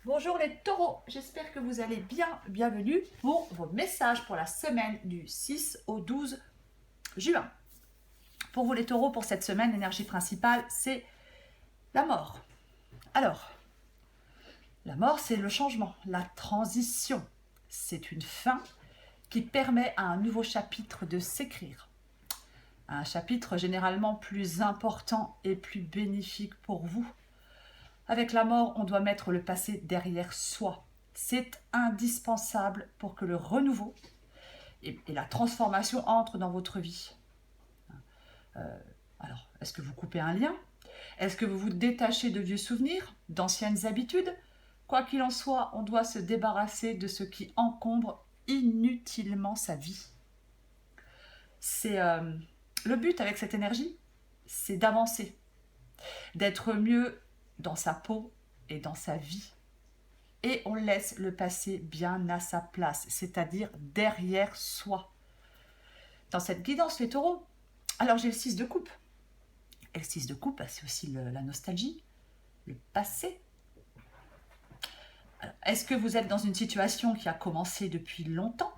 Bonjour les taureaux, j'espère que vous allez bien. Bienvenue pour vos messages pour la semaine du 6 au 12 juin. Pour vous les taureaux, pour cette semaine, l'énergie principale, c'est la mort. Alors, la mort, c'est le changement, la transition. C'est une fin qui permet à un nouveau chapitre de s'écrire. Un chapitre généralement plus important et plus bénéfique pour vous. Avec la mort, on doit mettre le passé derrière soi. C'est indispensable pour que le renouveau et la transformation entrent dans votre vie. Alors, est-ce que vous coupez un lien? Est-ce que vous vous détachez de vieux souvenirs, d'anciennes habitudes? Quoi qu'il en soit, on doit se débarrasser de ce qui encombre inutilement sa vie. C'est le but avec cette énergie, c'est d'avancer, d'être mieux dans sa peau et dans sa vie. Et on laisse le passé bien à sa place, c'est-à-dire derrière soi. Dans cette guidance, les taureaux, alors j'ai le 6 de coupe. Et le 6 de coupe, c'est aussi la nostalgie, le passé. Est-ce que vous êtes dans une situation qui a commencé depuis longtemps?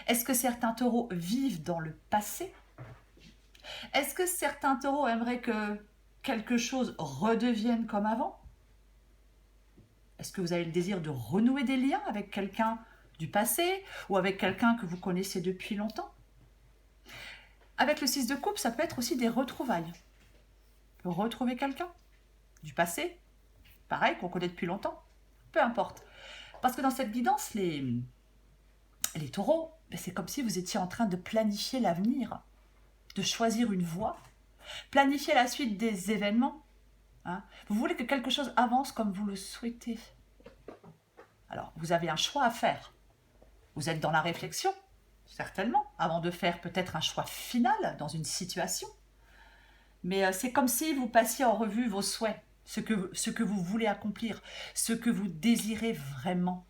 Est-ce que certains taureaux vivent dans le passé? Est-ce que certains taureaux aimeraient que quelque chose redevienne comme avant? Est-ce que vous avez le désir de renouer des liens avec quelqu'un du passé ou avec quelqu'un que vous connaissez depuis longtemps? Avec le 6 de coupe, ça peut être aussi des retrouvailles. On peut retrouver quelqu'un du passé, pareil, qu'on connaît depuis longtemps, peu importe. Parce que dans cette guidance, les taureaux, c'est comme si vous étiez en train de planifier l'avenir, de choisir une voie, planifier la suite des événements. Vous voulez que quelque chose avance comme vous le souhaitez. Alors, vous avez un choix à faire. Vous êtes dans la réflexion, certainement, avant de faire peut-être un choix final dans une situation. Mais c'est comme si vous passiez en revue vos souhaits, ce que vous voulez accomplir, ce que vous désirez vraiment.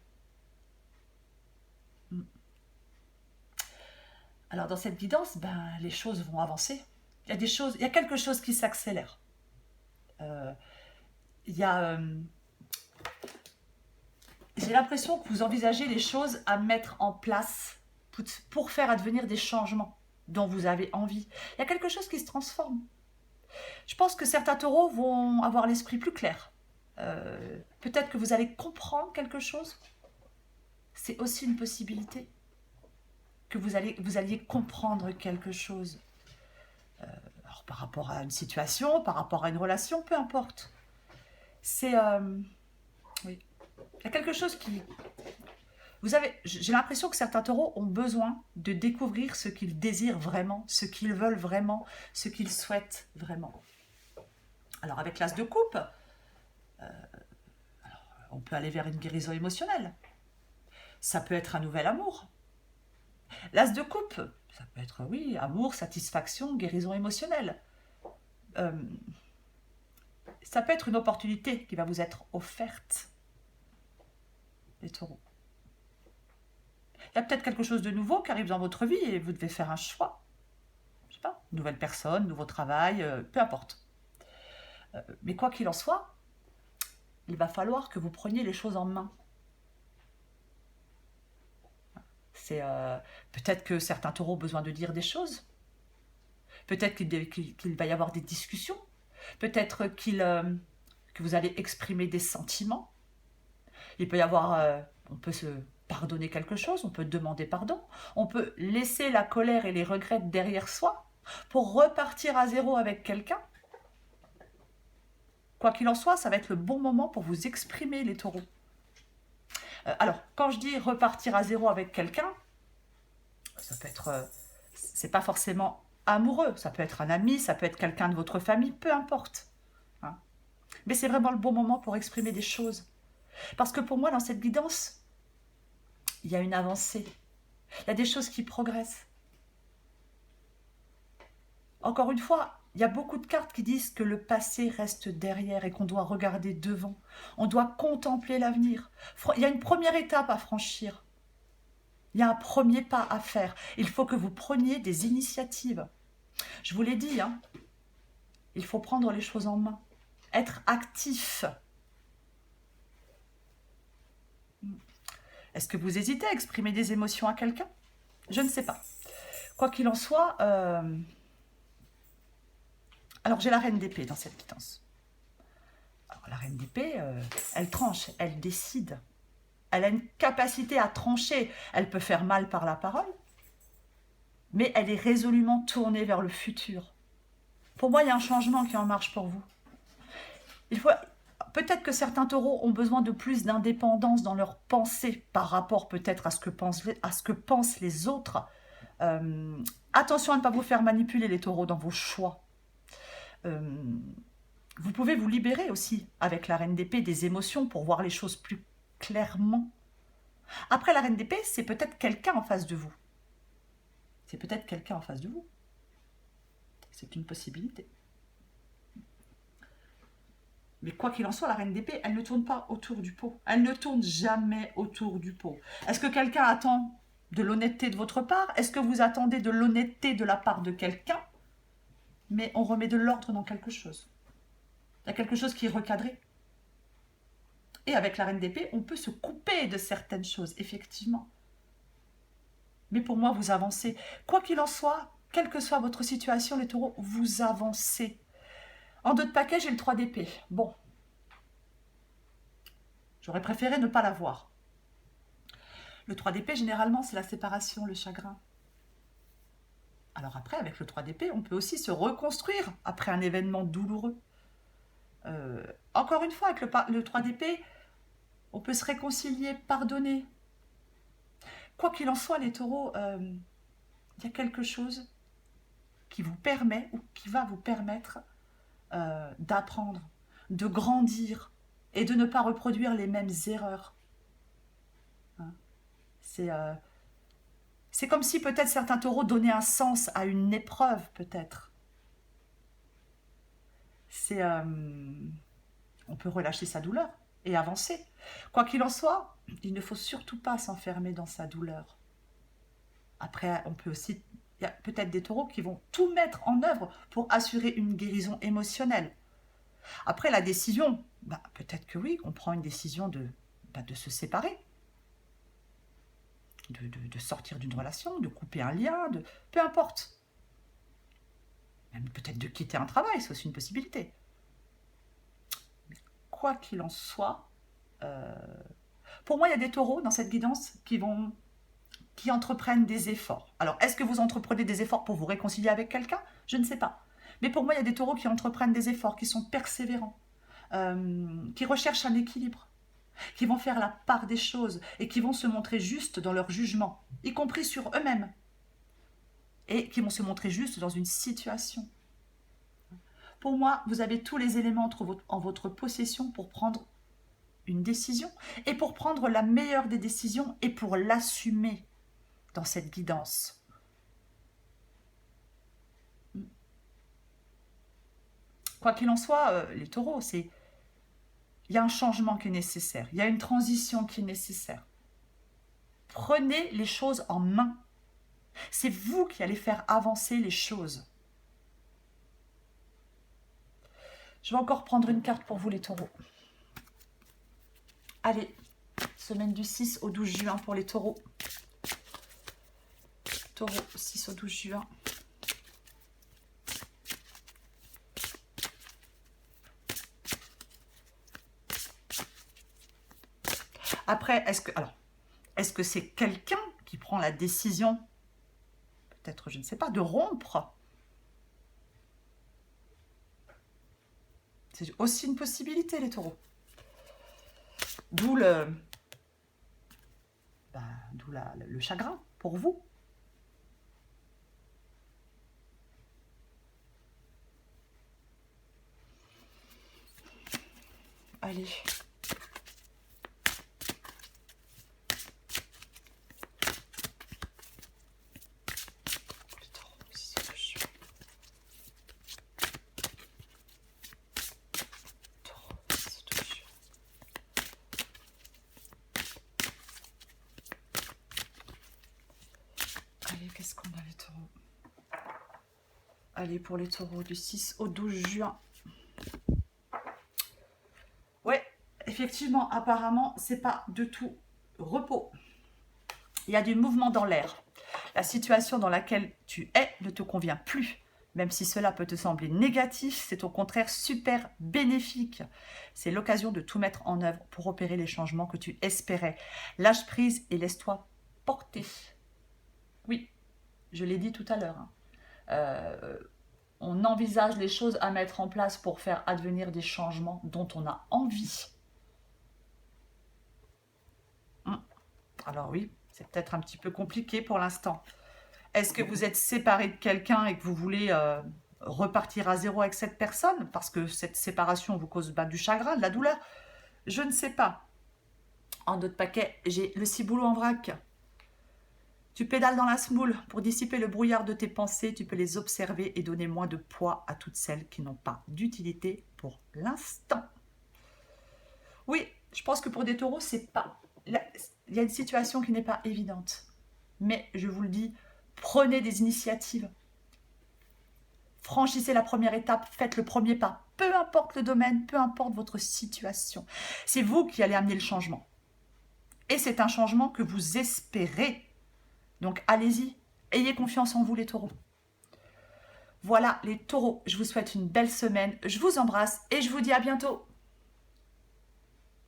Alors dans cette guidance, les choses vont avancer. Il y a quelque chose qui s'accélère. J'ai l'impression que vous envisagez les choses à mettre en place pour faire advenir des changements dont vous avez envie. Il y a quelque chose qui se transforme. Je pense que certains taureaux vont avoir l'esprit plus clair. Peut-être que vous allez comprendre quelque chose. C'est aussi une possibilité que vous alliez comprendre quelque chose. Alors, par rapport à une situation, par rapport à une relation, peu importe. Oui. Il y a quelque chose qui... J'ai l'impression que certains taureaux ont besoin de découvrir ce qu'ils désirent vraiment, ce qu'ils veulent vraiment, ce qu'ils souhaitent vraiment. Alors avec l'as de coupe, on peut aller vers une guérison émotionnelle. Ça peut être un nouvel amour. L'as de coupe, ça peut être, oui, amour, satisfaction, guérison émotionnelle. Ça peut être une opportunité qui va vous être offerte, les taureaux. Il y a peut-être quelque chose de nouveau qui arrive dans votre vie et vous devez faire un choix. Je sais pas, nouvelle personne, nouveau travail, peu importe. Mais quoi qu'il en soit, il va falloir que vous preniez les choses en main. Peut-être que certains taureaux ont besoin de dire des choses. Peut-être qu'il va y avoir des discussions. Peut-être que vous allez exprimer des sentiments. Il peut y avoir... on peut se pardonner quelque chose, on peut demander pardon. On peut laisser la colère et les regrets derrière soi pour repartir à zéro avec quelqu'un. Quoi qu'il en soit, ça va être le bon moment pour vous exprimer, les taureaux. Alors, quand je dis repartir à zéro avec quelqu'un, ça peut être... c'est pas forcément amoureux, ça peut être un ami, ça peut être quelqu'un de votre famille, peu importe. Mais c'est vraiment le bon moment pour exprimer des choses. Parce que pour moi, dans cette guidance, il y a une avancée. Il y a des choses qui progressent. Encore une fois, il y a beaucoup de cartes qui disent que le passé reste derrière et qu'on doit regarder devant. On doit contempler l'avenir. Il y a une première étape à franchir. Il y a un premier pas à faire. Il faut que vous preniez des initiatives. Je vous l'ai dit, il faut prendre les choses en main. Être actif. Est-ce que vous hésitez à exprimer des émotions à quelqu'un? Je ne sais pas. Quoi qu'il en soit, alors j'ai la reine d'épée dans cette guidance. Alors la reine d'épée, elle tranche, elle décide. Elle a une capacité à trancher. Elle peut faire mal par la parole, mais elle est résolument tournée vers le futur. Pour moi, il y a un changement qui est en marche pour vous. Peut-être que certains taureaux ont besoin de plus d'indépendance dans leurs pensées par rapport peut-être à ce que pensent les autres. Attention à ne pas vous faire manipuler les taureaux dans vos choix. Vous pouvez vous libérer aussi avec la reine d'épée des émotions pour voir les choses plus clairement. Après la reine d'épée, c'est peut-être quelqu'un en face de vous. C'est peut-être quelqu'un en face de vous. C'est une possibilité. Mais quoi qu'il en soit, la reine d'épée, elle ne tourne pas autour du pot. Elle ne tourne jamais autour du pot. Est-ce que quelqu'un attend de l'honnêteté de votre part? Est-ce que vous attendez de l'honnêteté de la part de quelqu'un? Mais on remet de l'ordre dans quelque chose. Il y a quelque chose qui est recadré. Et avec la reine d'épée, on peut se couper de certaines choses, effectivement. Mais pour moi, vous avancez. Quoi qu'il en soit, quelle que soit votre situation, les taureaux, vous avancez. En dos de paquet, j'ai le 3 d'épée. Bon. J'aurais préféré ne pas l'avoir. Le 3 d'épée, généralement, c'est la séparation, le chagrin. Alors après, avec le 3 d'épée, on peut aussi se reconstruire après un événement douloureux. Encore une fois, avec le 3 d'épée, on peut se réconcilier, pardonner. Quoi qu'il en soit, les taureaux, il y a quelque chose qui vous permet ou qui va vous permettre d'apprendre, de grandir et de ne pas reproduire les mêmes erreurs. Hein? C'est comme si peut-être certains taureaux donnaient un sens à une épreuve, peut-être. On peut relâcher sa douleur et avancer. Quoi qu'il en soit, il ne faut surtout pas s'enfermer dans sa douleur. Après, il y a peut-être des taureaux qui vont tout mettre en œuvre pour assurer une guérison émotionnelle. Après, la décision, peut-être que oui, on prend une décision de se séparer, de sortir d'une relation, de couper un lien, peu importe. Même peut-être de quitter un travail, c'est aussi une possibilité. Mais quoi qu'il en soit, pour moi, il y a des taureaux dans cette guidance qui entreprennent des efforts. Alors, est-ce que vous entreprenez des efforts pour vous réconcilier avec quelqu'un? Je ne sais pas. Mais pour moi, il y a des taureaux qui entreprennent des efforts, qui sont persévérants, qui recherchent un équilibre, qui vont faire la part des choses et qui vont se montrer justes dans leur jugement, y compris sur eux-mêmes, et qui vont se montrer justes dans une situation. Pour moi, vous avez tous les éléments en votre possession pour prendre une décision et pour prendre la meilleure des décisions et pour l'assumer dans cette guidance. Quoi qu'il en soit, les taureaux, il y a un changement qui est nécessaire, il y a une transition qui est nécessaire. Prenez les choses en main. C'est vous qui allez faire avancer les choses. Je vais encore prendre une carte pour vous, les taureaux. Allez, semaine du 6 au 12 juin pour les taureaux. Taureau, 6 au 12 juin. Après, est-ce que c'est quelqu'un qui prend la décision, peut-être, je ne sais pas, de rompre? C'est aussi une possibilité, les taureaux. D'où le chagrin pour vous. Allez. Qu'est-ce qu'on a, les taureaux? Allez, pour les taureaux du 6 au 12 juin. Ouais, effectivement, apparemment, c'est pas du tout repos. Il y a du mouvement dans l'air. La situation dans laquelle tu es ne te convient plus. Même si cela peut te sembler négatif, c'est au contraire super bénéfique. C'est l'occasion de tout mettre en œuvre pour opérer les changements que tu espérais. Lâche prise et laisse-toi porter. Oui, je l'ai dit tout à l'heure. On envisage les choses à mettre en place pour faire advenir des changements dont on a envie. Alors oui, c'est peut-être un petit peu compliqué pour l'instant. Est-ce que vous êtes séparé de quelqu'un et que vous voulez repartir à zéro avec cette personne parce que cette séparation vous cause du chagrin, de la douleur? Je ne sais pas. En d'autres paquets, j'ai le ciboulot en vrac. Tu pédales dans la semoule. Pour dissiper le brouillard de tes pensées, tu peux les observer et donner moins de poids à toutes celles qui n'ont pas d'utilité pour l'instant. Oui, je pense que pour des taureaux, c'est pas... il y a une situation qui n'est pas évidente. Mais je vous le dis, prenez des initiatives. Franchissez la première étape, faites le premier pas. Peu importe le domaine, peu importe votre situation. C'est vous qui allez amener le changement. Et c'est un changement que vous espérez. Donc allez-y, ayez confiance en vous les taureaux. Voilà les taureaux, je vous souhaite une belle semaine, je vous embrasse et je vous dis à bientôt.